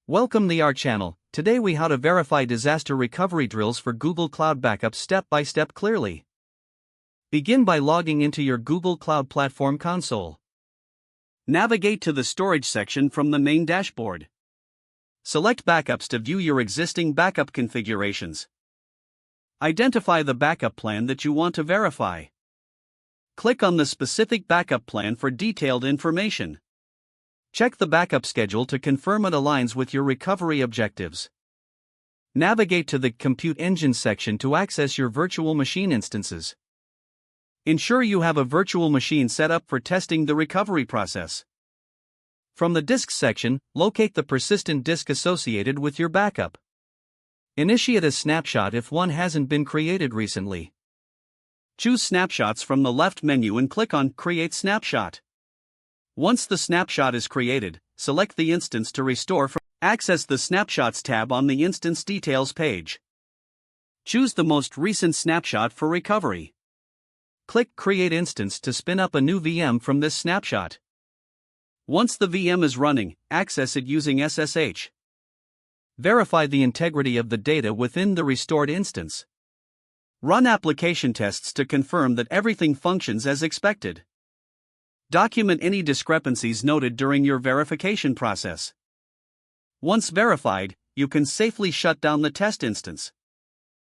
Welcome to our channel. Today we how to verify disaster recovery drills for Google Cloud Backup step by step clearly. Begin by logging into your Google Cloud Platform console. Navigate to the storage section from the main dashboard. Select Backups to view your existing backup configurations. Identify the backup plan that you want to verify. Click on the specific backup plan for detailed information. Check the backup schedule to confirm it aligns with your recovery objectives. Navigate to the Compute Engine section to access your virtual machine instances. Ensure you have a virtual machine set up for testing the recovery process. From the Disks section, locate the persistent disk associated with your backup. Initiate a snapshot if one hasn't been created recently. Choose Snapshots from the left menu and click on Create Snapshot. Once the snapshot is created, select the instance to restore from. Access the Snapshots tab on the Instance Details page. Choose the most recent snapshot for recovery. Click Create Instance to spin up a new VM from this snapshot. Once the VM is running, access it using SSH. Verify the integrity of the data within the restored instance. Run application tests to confirm that everything functions as expected. Document any discrepancies noted during your verification process. Once verified, you can safely shut down the test instance.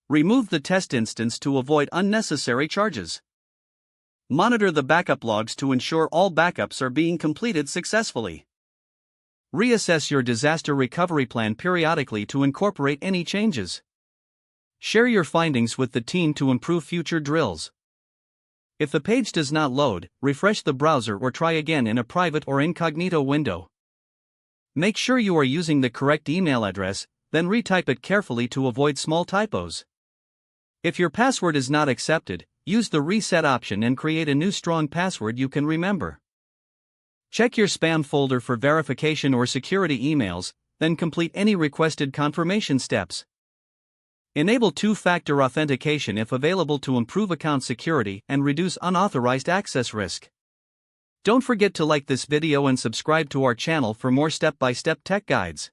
Remove the test instance to avoid unnecessary charges. Monitor the backup logs to ensure all backups are being completed successfully. Reassess your disaster recovery plan periodically to incorporate any changes. Share your findings with the team to improve future drills. If the page does not load, refresh the browser or try again in a private or incognito window. Make sure you are using the correct email address, then retype it carefully to avoid small typos. If your password is not accepted, use the reset option and create a new strong password you can remember. Check your spam folder for verification or security emails, then complete any requested confirmation steps. Enable two-factor authentication if available to improve account security and reduce unauthorized access risk. Don't forget to like this video and subscribe to our channel for more step-by-step tech guides.